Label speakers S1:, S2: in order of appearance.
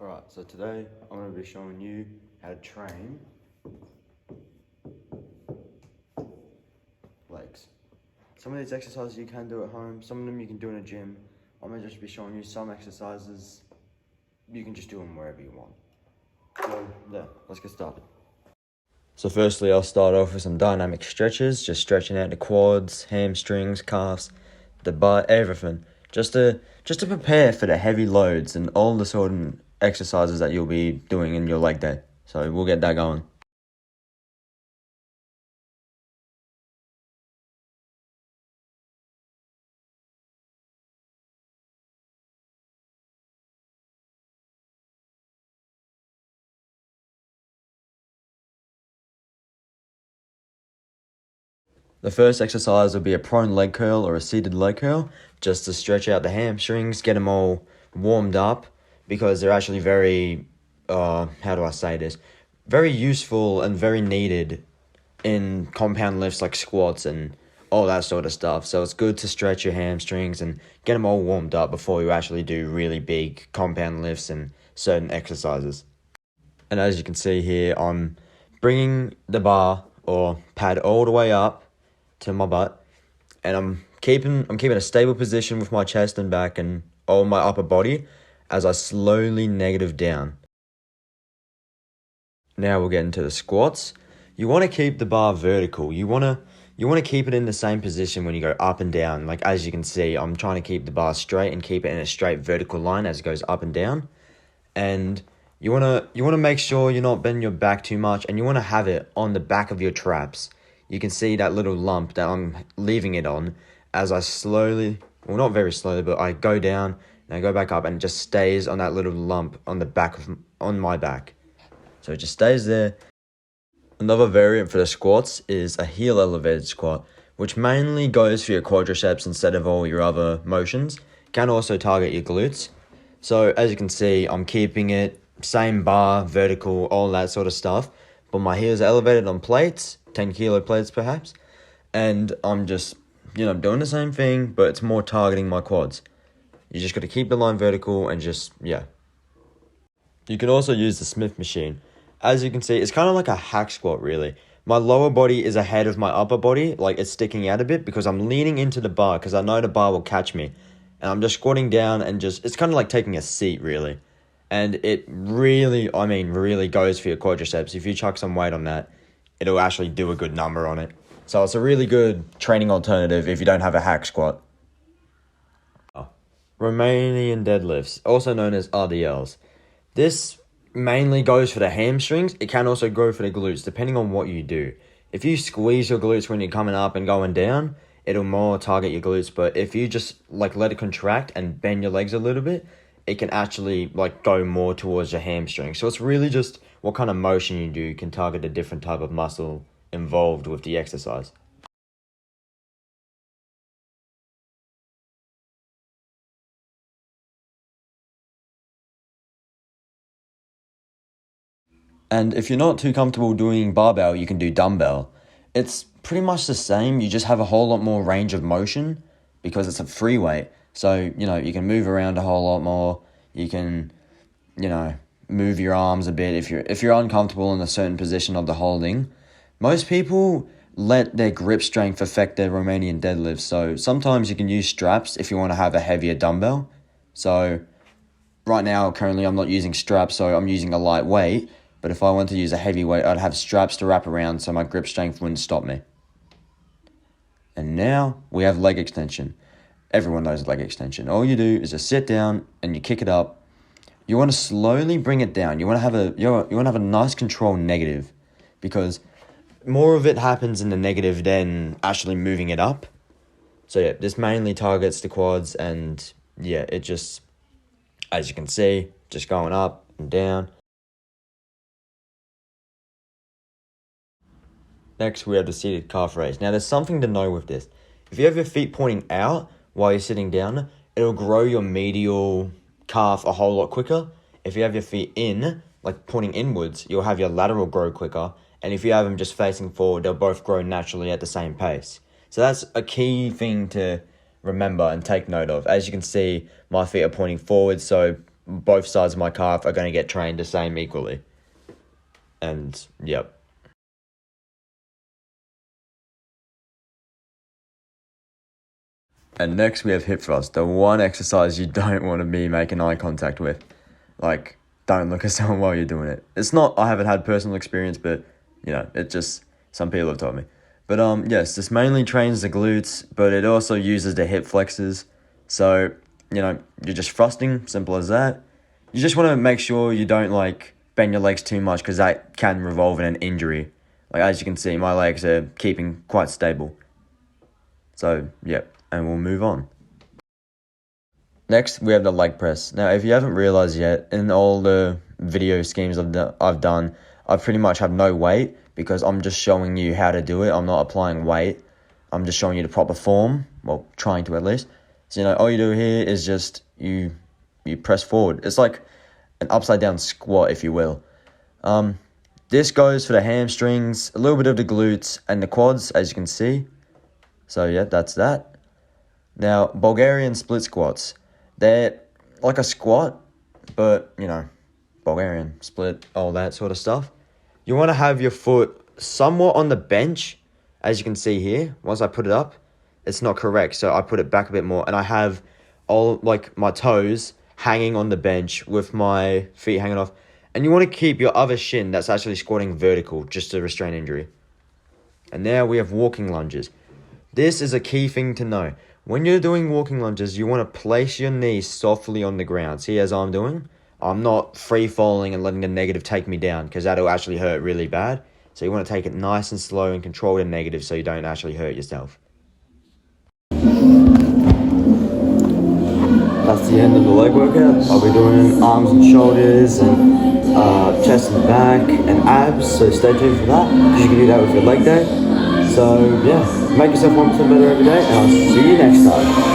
S1: Alright, so today I'm going to be showing you how to train legs. Some of these exercises you can do at home, some of them you can do in a gym. I'm going to just be showing you some exercises. You can just do them wherever you want. So, yeah, let's get started. So firstly, I'll start off with some dynamic stretches, just stretching out the quads, hamstrings, calves, the butt, everything. Just to prepare for the heavy loads and all the sort of exercises that you'll be doing in your leg day. So we'll get that going. The first exercise will be a prone leg curl or a seated leg curl, just to stretch out the hamstrings, get them all warmed up, because they're actually very, how do I say this? Very useful and very needed in compound lifts like squats and all that sort of stuff. So it's good to stretch your hamstrings and get them all warmed up before you actually do really big compound lifts and certain exercises. And as you can see here, I'm bringing the bar or pad all the way up to my butt, and I'm keeping a stable position with my chest and back and all my upper body as I slowly negative down. Now we'll get into the squats. You want to keep the bar vertical. You want to keep it in the same position when you go up and down. Like as you can see, I'm trying to keep the bar straight and keep it in a straight vertical line as it goes up and down. And you want to make sure you're not bending your back too much, and you want to have it on the back of your traps. You can see that little lump that I'm leaving it on as I slowly, well, not very slowly, but I go down and I go back up, and it just stays on that little lump on the back on my back. So it just stays there. Another variant for the squats is a heel elevated squat, which mainly goes for your quadriceps instead of all your other motions. Can also target your glutes. So as you can see, I'm keeping it same bar, vertical, all that sort of stuff, but my heels are elevated on plates, 10 kilo plates perhaps, and I'm just, doing the same thing, but it's more targeting my quads. You just got to keep the line vertical and just, yeah. You can also use the Smith machine. As you can see, it's kind of like a hack squat, really. My lower body is ahead of my upper body, like it's sticking out a bit because I'm leaning into the bar because I know the bar will catch me. And I'm just squatting down and it's kind of like taking a seat, really. And it really goes for your quadriceps. If you chuck some weight on that, it'll actually do a good number on it. So it's a really good training alternative if you don't have a hack squat. Romanian deadlifts, also known as RDLs. This mainly goes for the hamstrings. It can also go for the glutes, depending on what you do. If you squeeze your glutes when you're coming up and going down, it'll more target your glutes. But if you just let it contract and bend your legs a little bit, it can actually go more towards your hamstring. So it's really just what kind of motion you do can target a different type of muscle involved with the exercise. And if you're not too comfortable doing barbell, you can do dumbbell. It's pretty much the same. You just have a whole lot more range of motion because it's a free weight. So, you can move around a whole lot more. You can, move your arms a bit if you're uncomfortable in a certain position of the holding. Most people let their grip strength affect their Romanian deadlift. So sometimes you can use straps if you want to have a heavier dumbbell. So right now, currently, I'm not using straps, so I'm using a light weight. But if I want to use a heavy weight, I'd have straps to wrap around so my grip strength wouldn't stop me. And now we have leg extension. Everyone knows leg extension. All you do is just sit down and you kick it up. You want to slowly bring it down. You want to have a nice control negative, because more of it happens in the negative than actually moving it up. So yeah, this mainly targets the quads, and yeah, it just, as you can see, just going up and down. Next, we have the seated calf raise. Now, there's something to know with this. If you have your feet pointing out while you're sitting down, it'll grow your medial calf a whole lot quicker. If you have your feet in, pointing inwards, you'll have your lateral grow quicker. And if you have them just facing forward, they'll both grow naturally at the same pace. So that's a key thing to remember and take note of. As you can see, my feet are pointing forward, so both sides of my calf are going to get trained the same equally. And, yep. And next we have hip thrust, the one exercise you don't want to be making eye contact with. Like, don't look at someone while you're doing it. It's not, I haven't had personal experience, but, it just, some people have told me. But, yes, this mainly trains the glutes, but it also uses the hip flexors. So, you're just thrusting, simple as that. You just want to make sure you don't, bend your legs too much, because that can revolve in an injury. Like, as you can see, my legs are keeping quite stable. So, yep, and we'll move on. Next, we have the leg press. Now, if you haven't realized yet, in all the video schemes I've done, I pretty much have no weight, because I'm just showing you how to do it. I'm not applying weight. I'm just showing you the proper form. Well, trying to at least. So, all you do here is just, you press forward. It's like an upside down squat, if you will. This goes for the hamstrings, a little bit of the glutes, and the quads, as you can see. So, yeah, that's that. Now, Bulgarian split squats. They're like a squat, but, Bulgarian split, all that sort of stuff. You want to have your foot somewhat on the bench, as you can see here. Once I put it up, it's not correct, so I put it back a bit more, and I have all, my toes hanging on the bench with my feet hanging off. And you want to keep your other shin that's actually squatting vertical, just to restrain injury. And now we have walking lunges. This is a key thing to know. When you're doing walking lunges, you want to place your knees softly on the ground. See, as I'm doing, I'm not free falling and letting the negative take me down, because that'll actually hurt really bad. So you want to take it nice and slow and control the negative so you don't actually hurt yourself. That's the end of the leg workout. I'll be doing arms and shoulders and chest and back and abs, so stay tuned for that, because you can do that with your leg day. So yeah, make yourself 1% better every day, and I'll see you next time.